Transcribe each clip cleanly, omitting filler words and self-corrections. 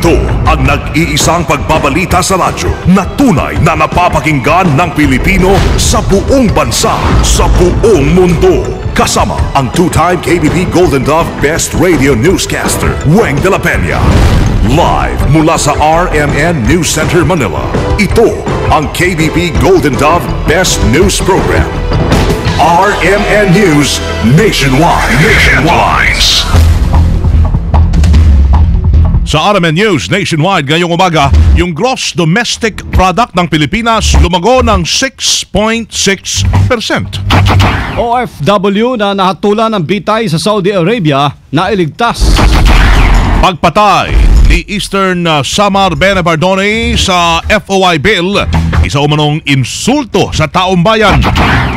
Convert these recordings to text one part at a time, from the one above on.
Ito ang nag-iisang pagbabalita sa radyo na tunay na napapakinggan ng Pilipino sa buong bansa, sa buong mundo. Kasama ang two-time KBP Golden Dove Best Radio Newscaster, Weng de la Peña. Live mula sa RMN News Center, Manila. Ito ang KBP Golden Dove Best News Program. RMN News Nationwide. Sa RMN News Nationwide ngayong umaga, yung gross domestic product ng Pilipinas lumago ng 6.6%. OFW na nahatulan ng bitay sa Saudi Arabia na iligtas. Pagpatay ni Eastern Samar Benabardone sa FOI bill, isa umanong insulto sa taong bayan.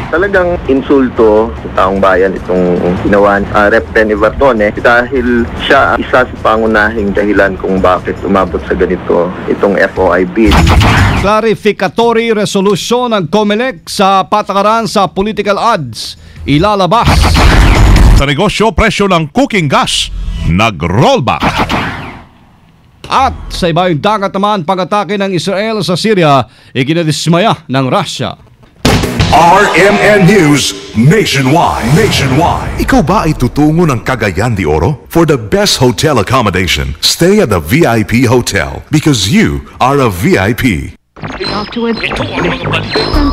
Talagang insulto sa taong bayan itong ginawa Rep. Benabardone dahil siya isa sa pangunahing dahilan kung bakit umabot sa ganito itong FOI bill. Clarificatory resolution ng COMELEC sa patakaran sa political ads ilalabas. Sa negosyo, presyo ng cooking gas nag-rollback. At sa ibayong dagat naman, pag-atake ng Israel sa Syria, ikinadismaya ng Russia. RMN News Nationwide. Ikaw ba ay tutungo ng Cagayan de Oro? For the best hotel accommodation, stay at the VIP Hotel because you are a VIP.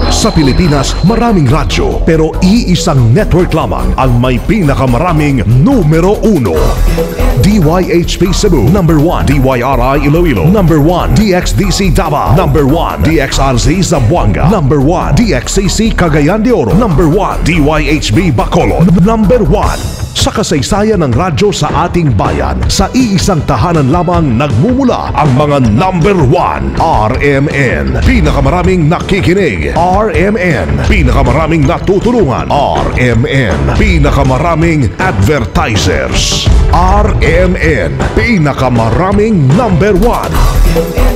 Sa Pilipinas, maraming radyo pero iisang network lamang ang may pinakamaraming numero 1. DYHP Cebu, number 1. DYRI Iloilo, number 1. DXDC Davao, number 1. DXRZ Zamboanga, number 1. DXCC Cagayan de Oro, number 1. DYHB Bacolod, number 1. Sa kasaysayan ng radyo sa ating bayan, sa iisang tahanan lamang nagmumula ang mga number 1. RMN, pinakamaraming nakikinig. RMN, pinakamaraming natutulungan. RMN, pinakamaraming advertisers. RMN, pinakamaraming number 1.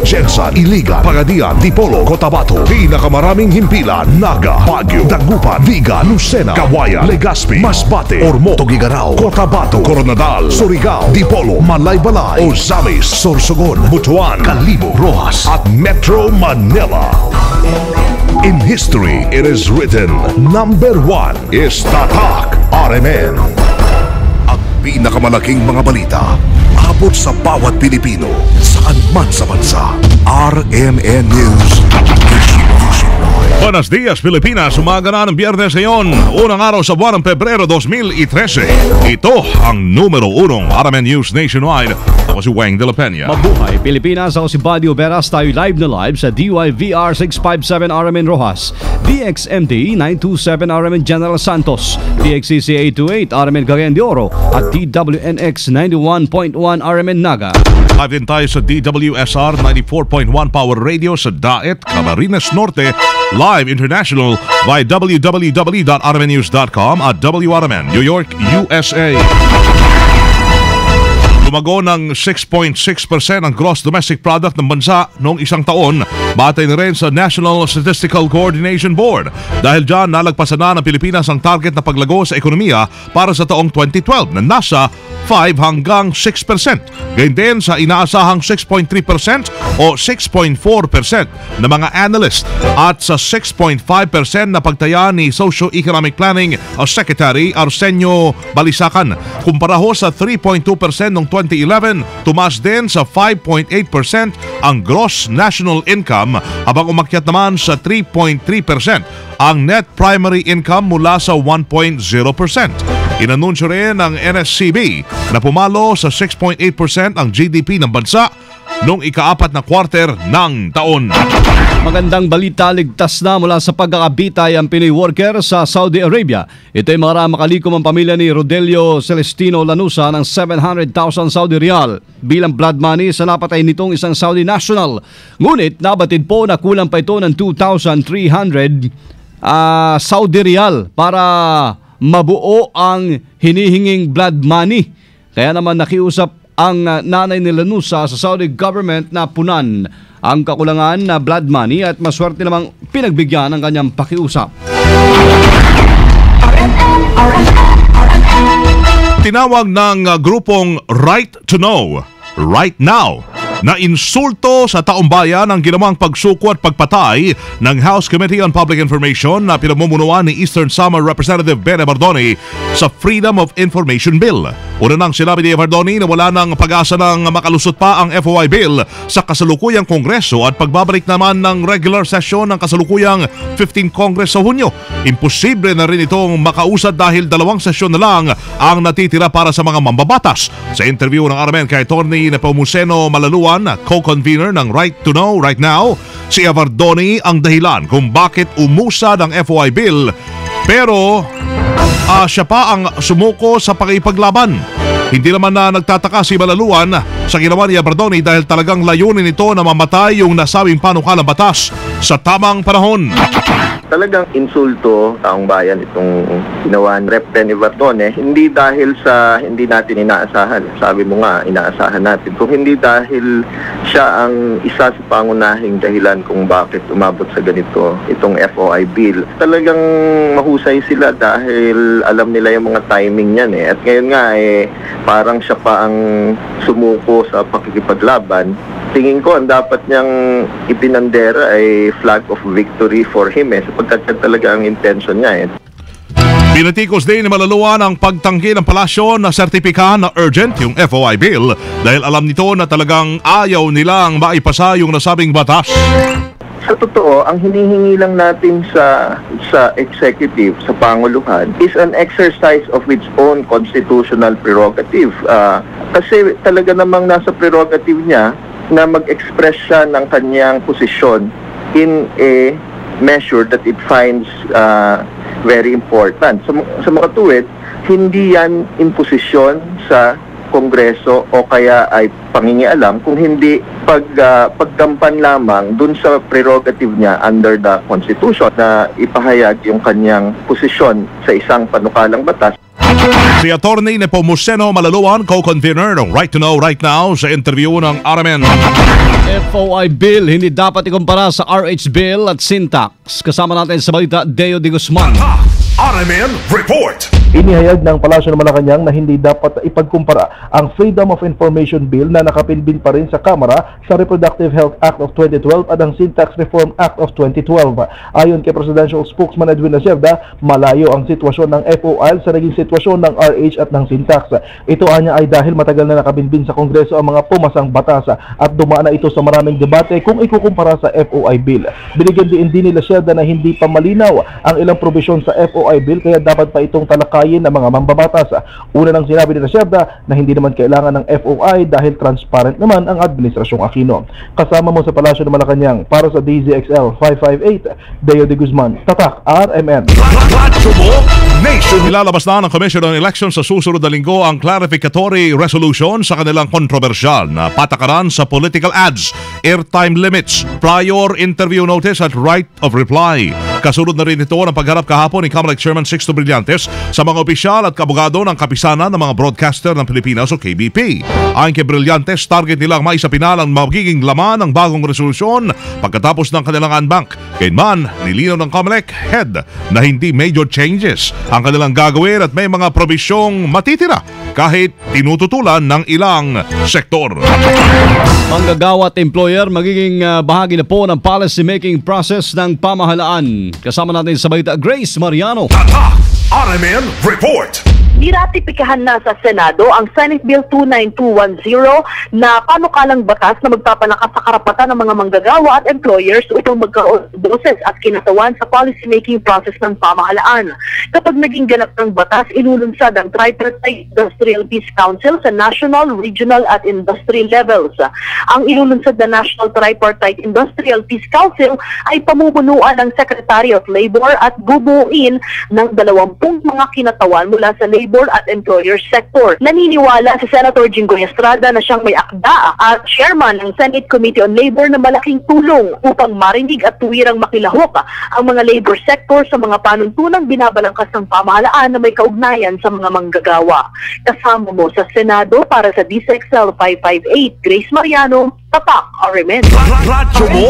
Jensan, Iligan, Pagadian, Dipolo, Cotabato, pinakamaraming himpilan. Naga, Baguio, Dagupan, Viga, Lucena, Kawayan, Legazpi, Masbate, Ormoc, Tuguegarao, Cotabato, Coronadal, Surigao, Dipolo, Malaybalay, Ozamis, Sorsogon, Butuan, Calibo, Rojas at Metro Manila. In history, it is written, number 1 is Tatak RMN. Ang pinakamalaking mga balita, abot sa bawat Pilipino, saan man sa bansa. RMN News. Buenos dias, Pilipinas. Umaga na ng Biyernes ngayon, unang araw sa buwan ng Pebrero 2013. Ito ang numero 1 RMN News Nationwide. Ako si Weng de la Peña. Mabuhay Pilipinas, ako si Buddy Oberas. Tayo live na live sa DYVR 657 RMN Rojas, DXMD 927 RMN General Santos, DXCC 828 RMN Cagayan de Oro at DWNX 91.1 RMN Naga. Live din tayo sa DWSR 94.1 Power Radio sa Daet, Camarines Norte. Live international by www.rmnews.com at WRMN, New York, USA. Lumago ng 6.6% ang gross domestic product ng bansa noong isang taon, batay na rin sa National Statistical Coordination Board. Dahil dyan, nalagpasan na ng Pilipinas ang target na paglago sa ekonomiya para sa taong 2012 na nasa 5 hanggang 6%. Gayun din sa inaasahang 6.3% o 6.4% na mga analyst at sa 6.5% na pagtaya ni Socio-Economic Planning Secretary Arsenio Balisacan. Kumpara ho sa 3.2% noong 2011, tumaas din sa 5.8% ang gross national income habang umakyat naman sa 3.3% ang net primary income mula sa 1.0%. Inanunsyo rin ng NSCB na pumalo sa 6.8% ang GDP ng bansa noong ika-4 na quarter ng taon. Magandang balita, ligtas na mula sa pagkakabitay ang Pinoy worker sa Saudi Arabia. Ito ay makalikom ang pamilya ni Rodelio Celestino Lanusa ng 700,000 Saudi Rial bilang blood money sa napatay nitong isang Saudi national. Ngunit nabatid po na kulang pa ito ng 2,300 Saudi Rial para mabuo ang hinihinging blood money. Kaya naman nakiusap ang nanay ni Lanusa sa Saudi government na punan ang kakulangan na blood money at maswerte namang pinagbigyan ang kanyang pakiusap. Tinawag ng grupong Right to Know, Right Now, na insulto sa taong bayan ang ginawang pagsuko at pagpatay ng House Committee on Public Information na pinamumunuan ni Eastern Samar Representative Ben Evardoni sa Freedom of Information Bill. Una nang sinabi ni Evardoni na wala nang pag-asa ng makalusot pa ang FOI Bill sa kasalukuyang Kongreso at pagbabalik naman ng regular session ng kasalukuyang 15 Congress sa Hunyo. Imposible na rin itong makausad dahil 2 sesyon na lang ang natitira para sa mga mambabatas. Sa interview ng RMN kay Atty. Nepomuceno Malaluan, co-convener ng Right to Know Right Now, si Evardoni ang dahilan kung bakit umusad ang FOI Bill, pero siya pa ang sumuko sa pakipaglaban. Hindi naman na nagtataka si Malaluan sa ginawa ni Evardoni dahil talagang layunin nito na mamatay yung nasabing panukalang batas sa tamang panahon. Talagang insulto taong bayan itong ginawa ni Rep. Ben Evardoni, hindi dahil sa hindi natin inaasahan. Sabi mo nga, inaasahan natin. Kung hindi dahil siya ang isa sa pangunahing dahilan kung bakit umabot sa ganito itong FOI Bill. Talagang mahusay sila dahil alam nila yung mga timing niyan At ngayon nga parang siya pa ang sumuko sa pakikipaglaban. Tingin ko ang dapat niyang ipinandera ay flag of victory for him sapagkat talaga ang intention niya Pinatikos din ni Malaluan ang pagtanggi ng palasyo na sertipikahan na urgent yung FOI Bill dahil alam nito na talagang ayaw nilang maipasa yung nasabing batas. Sa totoo, ang hinihingi lang natin sa executive, sa Panguluhan, is an exercise of its own constitutional prerogative. Kasi talaga namang nasa prerogative niya na mag-express siya ng kanyang posisyon in a measure that it finds very important. Sa mga tuwid, hindi yan imposisyon sa Kongreso o kaya ay pangingialam kung hindi paggampan lamang dun sa prerogative niya under the Constitution na ipahayag yung kanyang posisyon sa isang panukalang batas. Si Atty. Nepomuceno Malaluan, co-convener ng Right to Know Right Now sa interview ng RMN. FOI Bill hindi dapat ikumpara sa RH Bill at Syntax. Kasama natin sa balita, Deo de Guzman. RMN Report! Inihayag ng Palasyo ng Malacanang na hindi dapat ipagkumpara ang Freedom of Information Bill na nakapinbin pa rin sa Kamara sa Reproductive Health Act of 2012 at ang Syntax Reform Act of 2012. Ayon kay Presidential Spokesman Edwin Lacerda, malayo ang sitwasyon ng FOI sa naging sitwasyon ng RH at ng Syntax. Ito anya ay dahil matagal na nakabinbin sa Kongreso ang mga pumasang batas at dumaan na ito sa maraming debate kung ikukumpara sa FOI Bill. Binigyan din ni Lacerda na hindi pa malinaw ang ilang probisyon sa FOI Bill kaya dapat pa itong talakayin ng mga mambabatas. Una nang sinabi ni Lacerda na hindi naman kailangan ng FOI dahil transparent naman ang Administrasyong Aquino. Kasama mo sa Palasyo ng Malacanang para sa DZXL 558, Deo de Guzman, Tatak, RMN. Ilalabas na ng Commission on Elections sa susunod na linggo ang clarificatory resolution sa kanilang kontrobersyal na patakaran sa political ads, airtime limits, prior interview notice at right of reply. Kasunod na rin ito ng pagharap kahapon ni Comelec Chairman Sixto Brillantes sa mga opisyal at kabugado ng kapisanan ng mga broadcaster ng Pilipinas o KBP. Ayon kay Brillantes, target nilang maisapinal ang magiging laman ng bagong resolusyon pagkatapos ng kanilang unbank. Gayunman, nilinaw ng Comelec head na hindi major changes ang kanilang gagawin at may mga probisyong matitira kahit tinututulan ng ilang sektor. Manggagawa at employer magiging bahagi na po ng policy making process ng pamahalaan. Kasama natin sa balita, Grace Mariano. RMN Report! Niratipikahan na sa Senado ang Senate Bill 29210 na panukalang batas na magpapalakas sa karapatan ng mga manggagawa at employers upang magkaroon ng boses at kinatawan sa policy-making process ng pamahalaan. Kapag naging ganap ng batas, ilulunsad ang Tripartite Industrial Peace Council sa national, regional at industry levels. Ang ilulunsad na National Tripartite Industrial Peace Council ay pamumunuan ng Secretary of Labor at bubuuin ng 20 mga kinatawan mula sa labor at employer sector. Naniniwala si Senator Jinggoy Estrada na siyang may akda at chairman ng Senate Committee on Labor na malaking tulong upang marinig at tuwirang makilahok ang mga labor sector sa mga panuntunang binabalangkas ng pamahalaan na may kaugnayan sa mga manggagawa. Kasama mo sa Senado para sa DZXL 558, Grace Mariano, Tatak, RMN. Radyo mo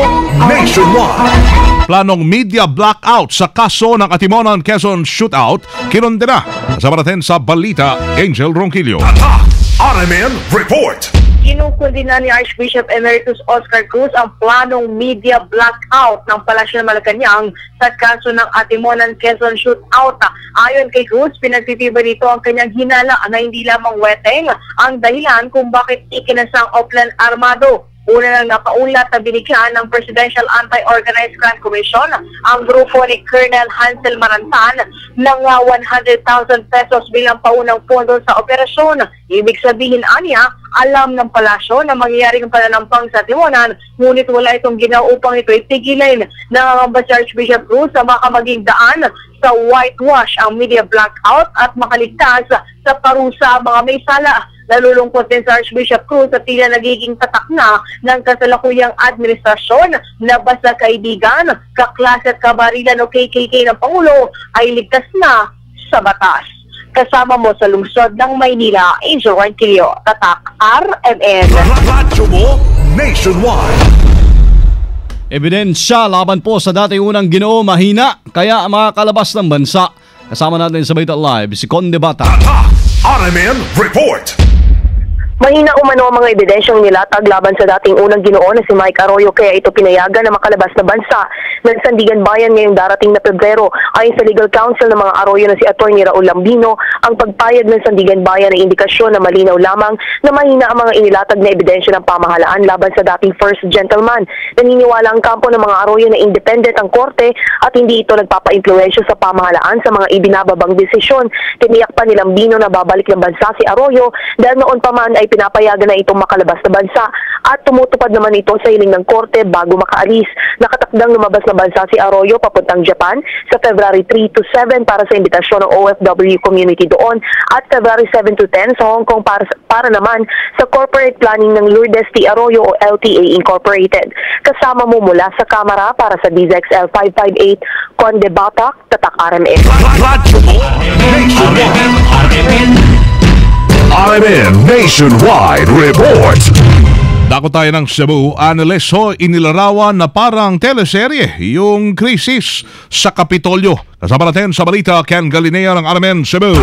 nationwide. Planong media blackout sa kaso ng Atimonan Quezon shootout, kinondena. Kasama natin sa balita, Angel Ronquillo. RMN Report! Kinukundina ni Archbishop Emeritus Oscar Cruz ang planong media blackout ng Palasyo ng Malacanang sa kaso ng Atimonan Quezon shootout. Ayon kay Cruz, pinagtitiba dito ang kanyang hinala na hindi lamang weteng ang dahilan kung bakit ikinasang Oplan Armado. Una nang napaulat na binigyan ng Presidential Anti-Organized Crime Commission ang grupo ni Colonel Hansel Marantan ng 100,000 pesos bilang paunang pondo sa operasyon. Ibig sabihin, anya, alam ng palasyo na mangyayaring pananampang sa Timonan, ngunit wala itong ginawa upang ito itigilin. Nangangamba si Archbishop Cruz sa makamaging daan sa whitewash ang media blackout at makaligtas sa parusa mga may sala. Nalulungkot din sa Archbishop Cruz at tila nagiging tatak na ng kasalukuyang administrasyon na basta kaibigan, kaklase at kabarilan o KKK ng Pangulo ay ligtas na sa batas. Kasama mo sa lungsod ng Maynila, Angel Ranquillo, Tatak RMN. Radyo mo nationwide. Ebidensya laban po sa dating unang Ginoo mahina kaya makakalabas ng bansa. Kasama natin sa Balita Live si Conde Bata. RMN Report. Mahina umano ang mga ebidensyang nilatag laban sa dating unang Ginoo na si Mike Arroyo kaya ito pinayagan na makalabas na bansa ng Sandigan Bayan ngayong darating na Pebrero. Ayon sa legal counsel ng mga Arroyo na si Atty. Raul Lambino, ang pagpayag ng Sandigan Bayan ay indikasyon na malinaw lamang na mahina ang mga inilatag na ebidensya ng pamahalaan laban sa dating first gentleman. Naniniwala ang kampo ng mga Arroyo na independent ang korte at hindi ito nagpapa-impluwensya sa pamahalaan sa mga ibinababang desisyon. Tiniyak pa ni Lambino na babalik ng bansa si Arroyo dahil noon pa man ay pinapayagan na itong makalabas na bansa at tumutupad naman ito sa hiling ng korte bago makaalis. Nakatakdang lumabas na bansa si Arroyo papuntang Japan sa February 3 to 7 para sa imbitasyon ng OFW community doon at February 7 to 10 sa Hong Kong para naman sa corporate planning ng Lourdes T. Arroyo o LTA Incorporated. Kasama mo mula sa Kamara para sa DZXL 558, Conde Batak, Tatak RMN. Radyo mo nationwide. RMN Nationwide Report. Dako tayo ng Cebu, Analeso, inilarawan na parang teleserye yung krisis sa Kapitolyo. Kasama natin sa balita, Ken Galinea ng RMN Cebu.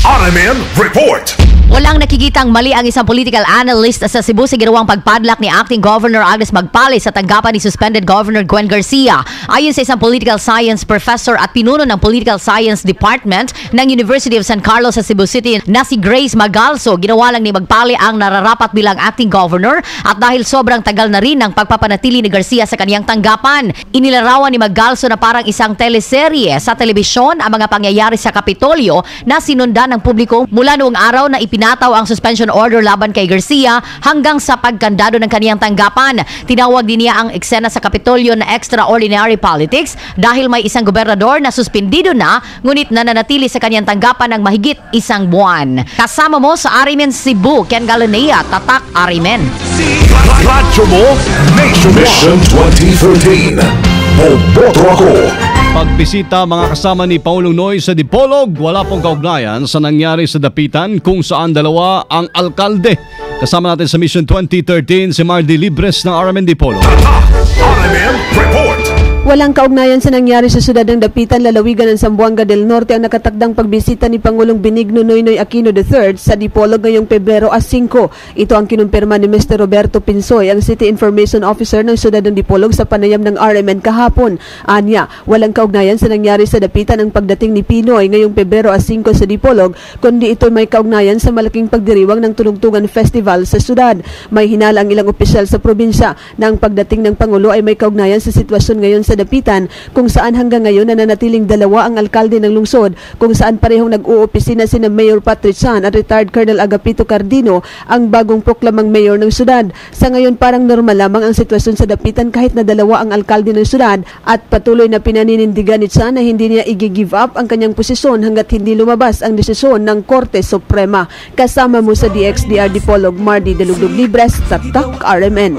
RMN Report. Walang nakikitang mali ang isang political analyst sa Cebu sa ginawang pagpadlak ni Acting Governor Agnes Magpales sa tanggapan ni suspended Governor Gwen Garcia. Ayon sa isang political science professor at pinuno ng Political Science Department ng University of San Carlos sa Cebu City na si Grace Magalso, ginawa lang ni Magpale ang nararapat bilang acting governor at dahil sobrang tagal na rin ang pagpapanatili ni Garcia sa kaniyang tanggapan. Inilarawan ni Magalso na parang isang teleserye sa telebisyon ang mga pangyayari sa Kapitolyo na sinundan ng publiko mula noong araw na pinataw ang suspension order laban kay Garcia hanggang sa pagkandado ng kaniyang tanggapan. Tinawag din niya ang eksena sa Kapitolyo na extraordinary politics dahil may isang gobernador na suspendido na ngunit nananatili sa kaniyang tanggapan ng mahigit isang buwan. Kasama mo sa RMN Cebu, Ken Galinea, Tatak RMN. Radyo mo Nationwide. Mission 2013. Boboto ako. Pagbisita mga kasama ni Paulong Noy sa Dipolog, wala pong kaugnayan sa nangyari sa Dapitan kung saan dalawa ang alkalde. Kasama natin sa Mission 2013 si Mardy Libres ng RMN Dipolog. RMN Report. Walang kaugnayan sa nangyari sa syudad ng Dapitan, lalawigan ng Zamboanga del Norte ang nakatakdang pagbisita ni Pangulong Benigno Noynoy Aquino III sa Dipolog ngayong Pebrero 5. Ito ang kinumpirma ni Mr. Roberto Pinsoy, ang City Information Officer ng syudad ng Dipolog sa panayam ng RMN kahapon. Anya, walang kaugnayan sa nangyari sa Dapitan ang pagdating ni Pinoy ngayong Pebrero 5 sa Dipolog, kundi ito may kaugnayan sa malaking pagdiriwang ng Tunugtungan Festival sa syudad. May hinala ang ilang opisyal sa probinsya na ang pagdating ng Pangulo ay may kaugnayan sa sitwasyon ngayon sa Dapitan kung saan hanggang ngayon nananatiling dalawa ang alkalde ng lungsod kung saan parehong nag-uopisina sina Mayor Patrick San at retired Colonel Agapito Cardino ang bagong proklamang mayor ng syudad. Sa ngayon parang normal lamang ang sitwasyon sa Dapitan kahit na dalawa ang alkalde ng syudad at patuloy na pinaninindigan ni San na hindi niya i-give up ang kanyang posisyon hanggat hindi lumabas ang desisyon ng Korte Suprema. Kasama mo sa DXDR Dipolog, Mardy Delugdog Libres sa TAC RMN.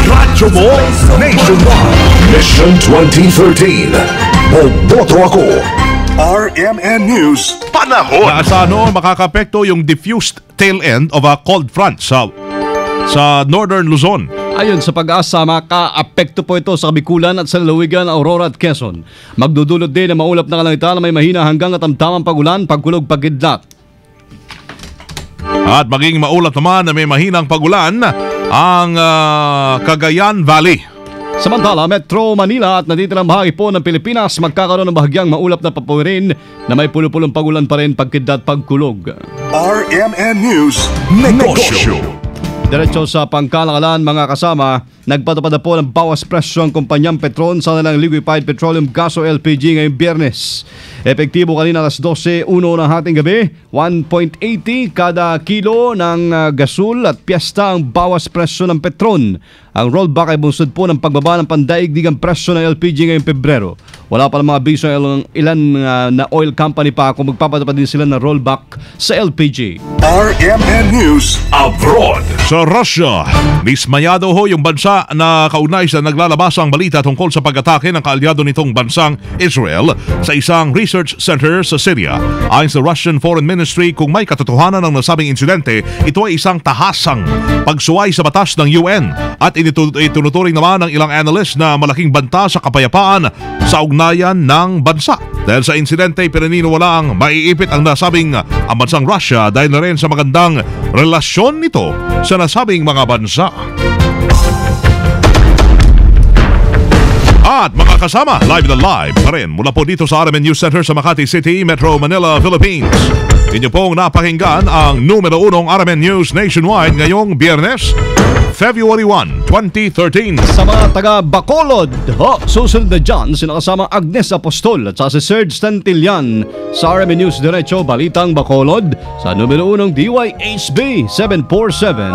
Radyo mo Nationwide. Mission 2013. Boboto ako. RMN News. Panahon. Naasano makakapekto yung diffused tail end of a cold front sa Northern Luzon. Ayon sa Pag-asa, maka-apekto po ito sa Bikulan at sa lalawigan, Aurora at Quezon. Magdudulot din ng maulap na kalangitan na may mahina hanggang katamtamang pagulan, pagkulog, pagkidlat. At maging maulat naman na may mahinang pagulan ang Cagayan Valley. Samantala, Metro Manila at natitirang bahagi po ng Pilipinas magkakaroon ng bahagyang maulap na papuwirin na may pulo-pulong pagulan pa rin pagkidlat pagkulog. RMN News Negosyo. Diretso sa pangkalakalan mga kasama, nagpatupad na po ng bawas presyo ang kumpanyang Petron sa nilang liquefied petroleum gas o LPG ngayong Biyernes. Epektibo kanina alas 12:01 ng hating gabi, 1.80 kada kilo ng gasol at piyesta ang bawas presyo ng Petron. Ang rollback ay bunsod po ng pagbaba ng pandaigdigang presyo ng LPG ngayong Pebrero. Wala pa ng mga abiso ng ilan na oil company pa kung magpapatupad din sila ng rollback sa LPG. RMN News Abroad. Sa Russia, dismayado ho yung bansa na kaugnay sa naglalabas ang balita tungkol sa pag-atake ng kaalyado nitong bansang Israel sa isang research center sa Syria. Ayon sa Russian Foreign Ministry, kung may katotohanan ng nasabing insidente, ito ay isang tahasang pagsuway sa batas ng UN at itinuturing naman ng ilang analyst na malaking banta sa kapayapaan sa ugnayan ng bansa. Dahil sa insidente, pinaniniwala ang maiipit ang nasabing ang bansang Russia dahil na rin sa magandang relasyon nito sa nasabing mga bansa. At mga kasama, live na live pa rin mula po dito sa RMN News Center sa Makati City, Metro Manila, Philippines. Inyo pong napakinggan ang numero 1 RMN News Nationwide ngayong Biyernes, February 1, 2013. Sa mga taga Bacolod, susunod na dyan, sinakasama Agnes Apostol at sa si Serge Santillan sa RMN News Diretso Balitang Bacolod sa numero 1 DYHB 747.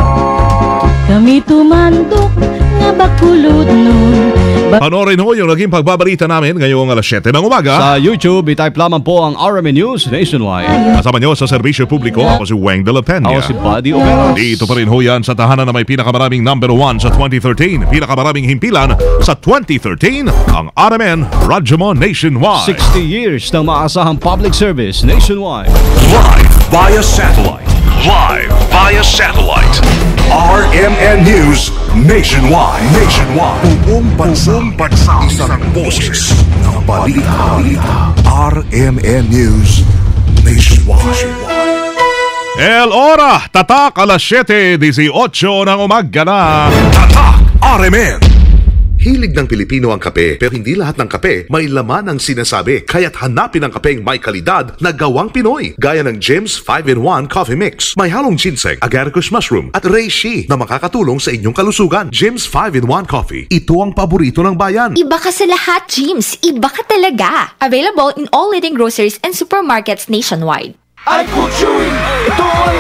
Kami tumandok nga Bacolod nun. Panoorin ho yung naging pagbabalita namin ngayong alas 7 ng umaga. Sa YouTube, itype lamang po ang RMN News Nationwide. Kasama nyo sa serbisyo publiko, ako si Weng de la Peña. Ako si Buddy Omeros. Dito pa rin ho yan sa tahanan na may pinakamaraming number 1 sa 2013, pinakamaraming himpilan sa 2013, ang RMN Radyo Nationwide. 60 years ng maasahang public service nationwide. Live via satellite. Live via satellite. RMN News Nationwide. Buong bansa. Isang boses ng balita. RMN News Nationwide. El Ora, tatak alas 7:18 ng umaga na. Tatak RMN. Hilig ng Pilipino ang kape, pero hindi lahat ng kape may laman ang sinasabi. Kaya't hanapin ang kapeng may kalidad na gawang Pinoy. Gaya ng Jim's 5-in-1 Coffee Mix. May halong ginseng, agaricus mushroom at reishi na makakatulong sa inyong kalusugan. Jim's 5-in-1 Coffee. Ito ang paborito ng bayan. Iba ka sa lahat, James. Iba ka talaga. Available in all leading groceries and supermarkets nationwide. Ay, Kuchuy! Ito ay